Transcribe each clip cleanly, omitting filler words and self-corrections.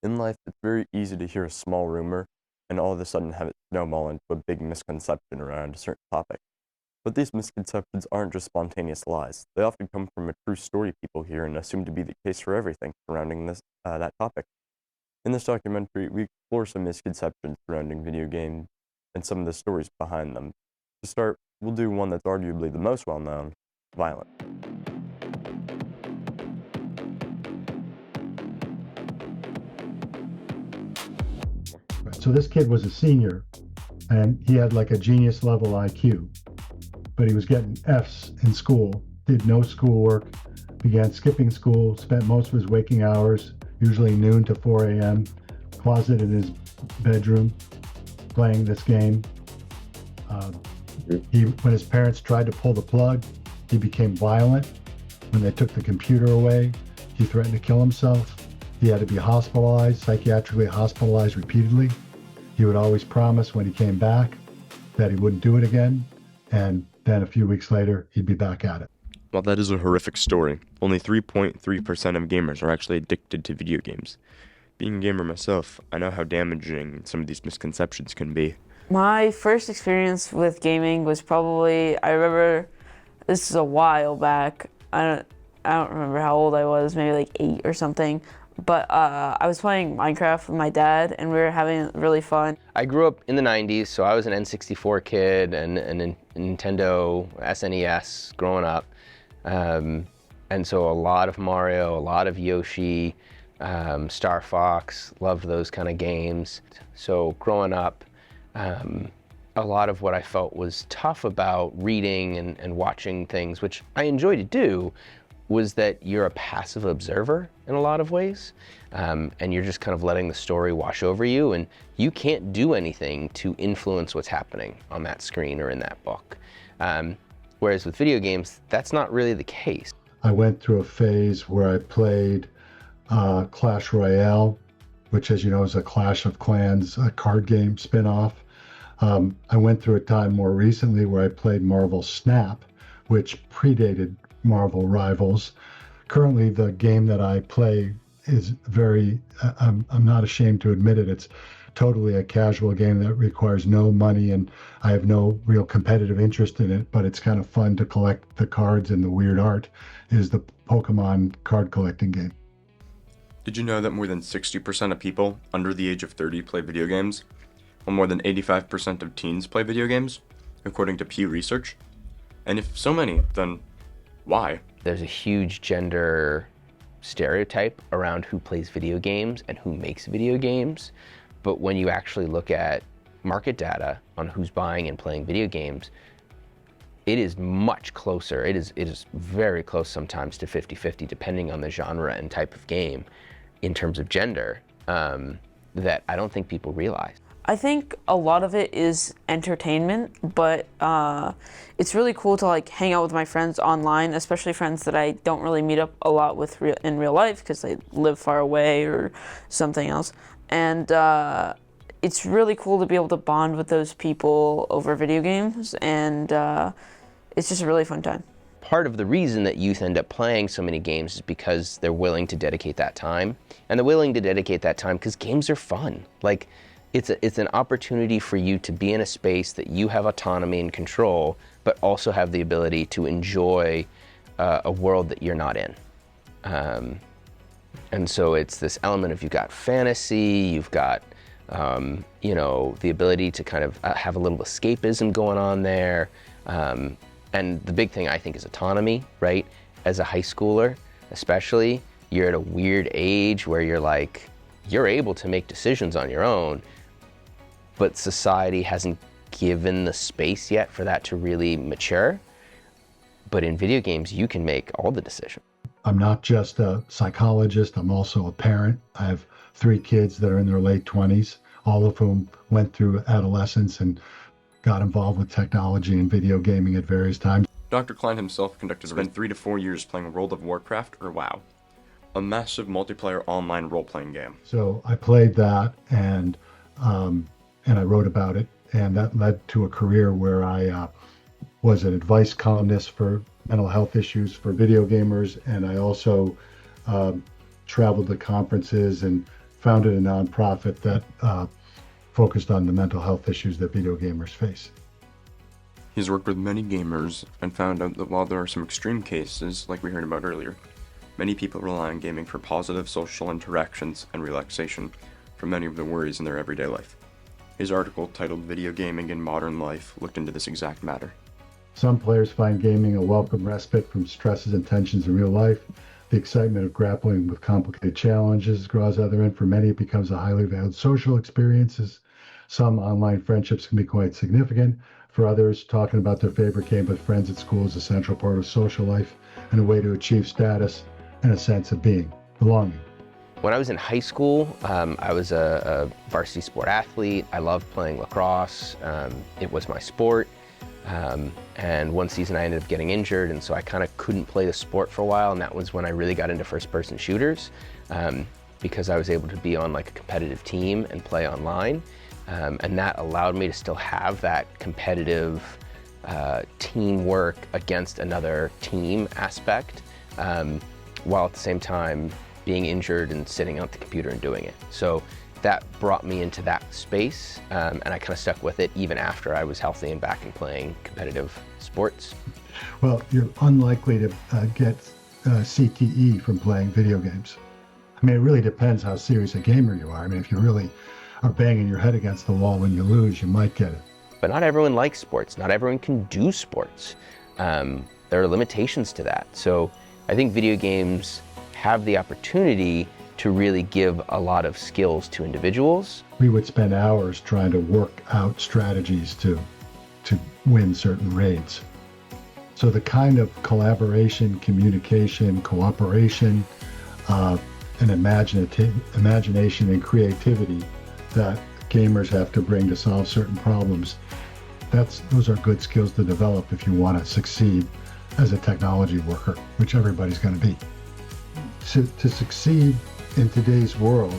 In life, it's very easy to hear a small rumor and all of a sudden have it snowball into a big misconception around a certain topic. But these misconceptions aren't just spontaneous lies. They often come from a true story people hear and assume to be the case for everything surrounding that topic. In this documentary, we explore some misconceptions surrounding video games and some of the stories behind them. To start, we'll do one that's arguably the most well-known: violent. So this kid was a senior and he had like a genius level IQ, but he was getting F's in school, did no schoolwork, began skipping school, spent most of his waking hours, usually noon to 4 a.m., closeted in his bedroom playing this game. When his parents tried to pull the plug, he became violent. When they took the computer away, he threatened to kill himself. He had to be hospitalized, psychiatrically hospitalized repeatedly. He would always promise when he came back that he wouldn't do it again, and then a few weeks later, he'd be back at it. While that is a horrific story, only 3.3% of gamers are actually addicted to video games. Being a gamer myself, I know how damaging some of these misconceptions can be. My first experience with gaming was probably, I remember, this is a while back. I don't remember how old I was, maybe like 8 or something. But I was playing Minecraft with my dad, and we were having really fun. I grew up in the 90s, so I was an N64 kid and a Nintendo SNES growing up. And so a lot of Mario, a lot of Yoshi, Star Fox, loved those kind of games. So growing up, a lot of what I felt was tough about reading and watching things, which I enjoy to do, was that you're a passive observer in a lot of ways, and you're just kind of letting the story wash over you, and you can't do anything to influence what's happening on that screen or in that book. Whereas with video games, that's not really the case. I went through a phase where I played Clash Royale, which, as you know, is a Clash of Clans card game spin-off. I went through a time more recently where I played Marvel Snap, which predated Marvel Rivals. Currently, the game that I play is very, I'm not ashamed to admit it, it's totally a casual game that requires no money, and I have no real competitive interest in it, but it's kind of fun to collect the cards and the weird art, is the Pokemon card collecting game. Did you know that more than 60% of people under the age of 30 play video games? While more than 85% of teens play video games, according to Pew Research? And if so many, then why? There's a huge gender stereotype around who plays video games and who makes video games. But when you actually look at market data on who's buying and playing video games, it is much closer. It is very close sometimes to 50-50, depending on the genre and type of game in terms of gender, that I don't think people realize. I think a lot of it is entertainment, but it's really cool to like hang out with my friends online, especially friends that I don't really meet up a lot with in real life because they live far away or something else. And it's really cool to be able to bond with those people over video games, and it's just a really fun time. Part of the reason that youth end up playing so many games is because they're willing to dedicate that time. And they're willing to dedicate that time because games are fun. Like, it's an opportunity for you to be in a space that you have autonomy and control, but also have the ability to enjoy a world that you're not in. And so it's this element of, you've got fantasy, you've got the ability to kind of have a little escapism going on there. And the big thing, I think, is autonomy, right? As a high schooler, especially, you're at a weird age where you're able to make decisions on your own, but society hasn't given the space yet for that to really mature. But in video games, you can make all the decisions. I'm not just a psychologist, I'm also a parent. I have 3 kids that are in their late 20s, all of whom went through adolescence and got involved with technology and video gaming at various times. Dr. Klein himself spent 3 to 4 years playing World of Warcraft, or WoW, a massive multiplayer online role-playing game. So I played that, and I wrote about it, and that led to a career where I was an advice columnist for mental health issues for video gamers, and I also traveled to conferences and founded a nonprofit that focused on the mental health issues that video gamers face. He's worked with many gamers and found out that while there are some extreme cases, like we heard about earlier, many people rely on gaming for positive social interactions and relaxation from many of the worries in their everyday life. His article, titled Video Gaming in Modern Life, looked into this exact matter. Some players find gaming a welcome respite from stresses and tensions in real life. The excitement of grappling with complicated challenges draws other in. For many, it becomes a highly valued social experience. Some online friendships can be quite significant. For others, talking about their favorite game with friends at school is a central part of social life and a way to achieve status and a sense of belonging. When I was in high school, I was a varsity sport athlete. I loved playing lacrosse. It was my sport. And one season I ended up getting injured, and so I kind of couldn't play the sport for a while, and that was when I really got into first-person shooters, because I was able to be on like a competitive team and play online, and that allowed me to still have that competitive teamwork against another team aspect, while at the same time being injured and sitting at the computer and doing it. So that brought me into that space, and I kind of stuck with it even after I was healthy and back and playing competitive sports. Well, you're unlikely to get CTE from playing video games. I mean, it really depends how serious a gamer you are. I mean, if you really are banging your head against the wall when you lose, you might get it. But not everyone likes sports. Not everyone can do sports. There are limitations to that. So I think video games have the opportunity to really give a lot of skills to individuals. We would spend hours trying to work out strategies to win certain raids. So the kind of collaboration, communication, cooperation, and imagination and creativity that gamers have to bring to solve certain problems, those are good skills to develop if you want to succeed as a technology worker, which everybody's going to be. To succeed in today's world,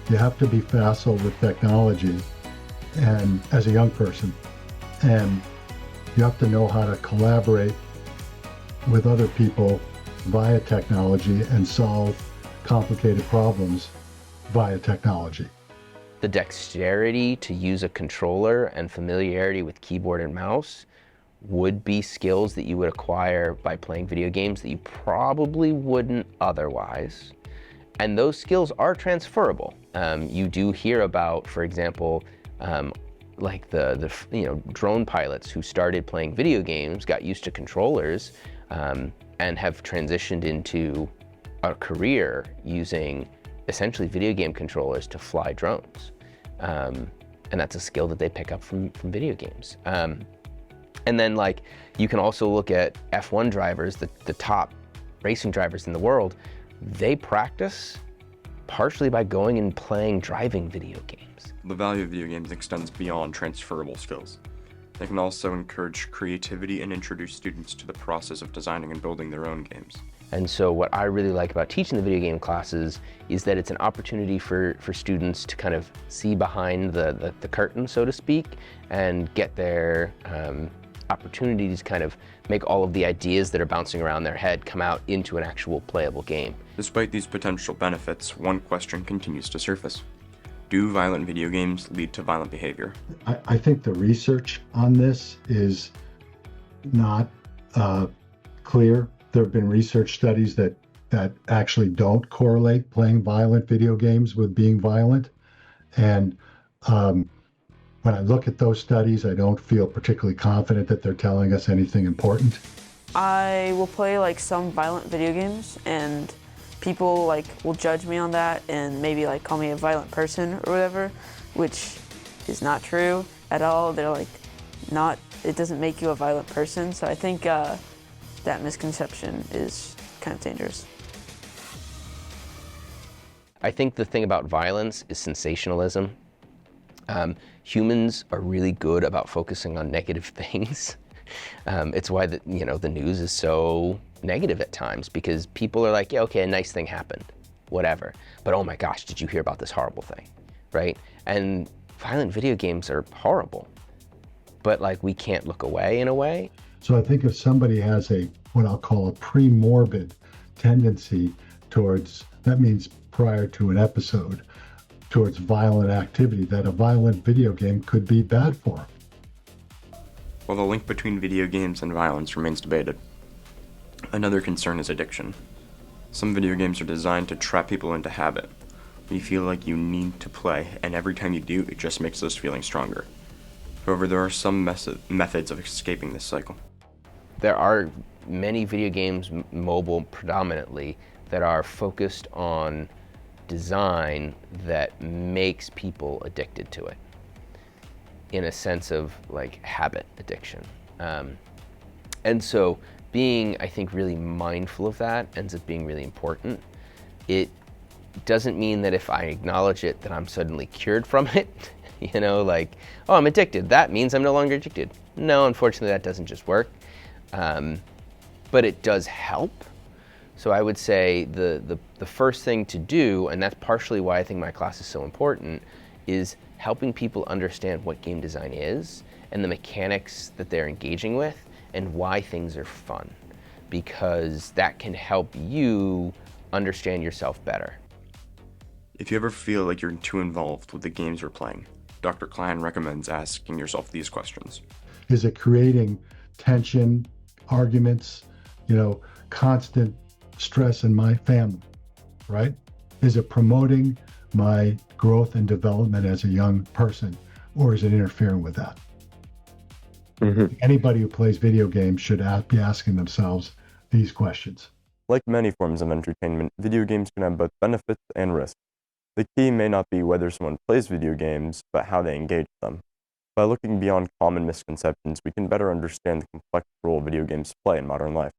you have to be facile with technology, and as a young person, and you have to know how to collaborate with other people via technology and solve complicated problems via technology. The dexterity to use a controller and familiarity with keyboard and mouse would be skills that you would acquire by playing video games that you probably wouldn't otherwise. And those skills are transferable. You do hear about, for example, like the drone pilots who started playing video games, got used to controllers, and have transitioned into a career using essentially video game controllers to fly drones. And that's a skill that they pick up from video games. And then like you can also look at F1 drivers, the top racing drivers in the world. They practice partially by going and playing driving video games. The value of video games extends beyond transferable skills. They can also encourage creativity and introduce students to the process of designing and building their own games. And so what I really like about teaching the video game classes is that it's an opportunity for students to kind of see behind the curtain, so to speak, and get their opportunities to kind of make all of the ideas that are bouncing around their head come out into an actual playable game. Despite these potential benefits, one question continues to surface. Do violent video games lead to violent behavior? I think the research on this is not clear. There have been research studies that actually don't correlate playing violent video games with being violent. And when I look at those studies, I don't feel particularly confident that they're telling us anything important. I will play like some violent video games, and people like will judge me on that and maybe like call me a violent person or whatever, which is not true at all. They're like, it doesn't make you a violent person. So I think that misconception is kind of dangerous. I think the thing about violence is sensationalism. Humans are really good about focusing on negative things. It's why the news is so negative at times, because people are like, yeah, okay, a nice thing happened, whatever. But oh my gosh, did you hear about this horrible thing, right? And violent video games are horrible, but like we can't look away in a way. So I think if somebody has what I'll call a pre-morbid tendency towards, that means prior to an episode towards violent activity, that a violent video game could be bad for them. While the link between video games and violence remains debated, another concern is addiction. Some video games are designed to trap people into habit. You feel like you need to play, and every time you do, it just makes those feelings stronger. However, there are some methods of escaping this cycle. There are many video games, mobile predominantly, that are focused on design that makes people addicted to it, in a sense of like habit addiction. And so being, I think, really mindful of that ends up being really important. It doesn't mean that if I acknowledge it that I'm suddenly cured from it. You know, like, oh, I'm addicted. That means I'm no longer addicted. No, unfortunately, that doesn't just work. But it does help. So I would say the first thing to do, and that's partially why I think my class is so important, is helping people understand what game design is and the mechanics that they're engaging with and why things are fun, because that can help you understand yourself better. If you ever feel like you're too involved with the games you're playing, Dr. Klein recommends asking yourself these questions. Is it creating tension, arguments, constant stress in my family, right? Is it promoting my growth and development as a young person, or is it interfering with that? Mm-hmm. Anybody who plays video games should be asking themselves these questions. Like many forms of entertainment, video games can have both benefits and risks. The key may not be whether someone plays video games, but how they engage them. By looking beyond common misconceptions, we can better understand the complex role video games play in modern life.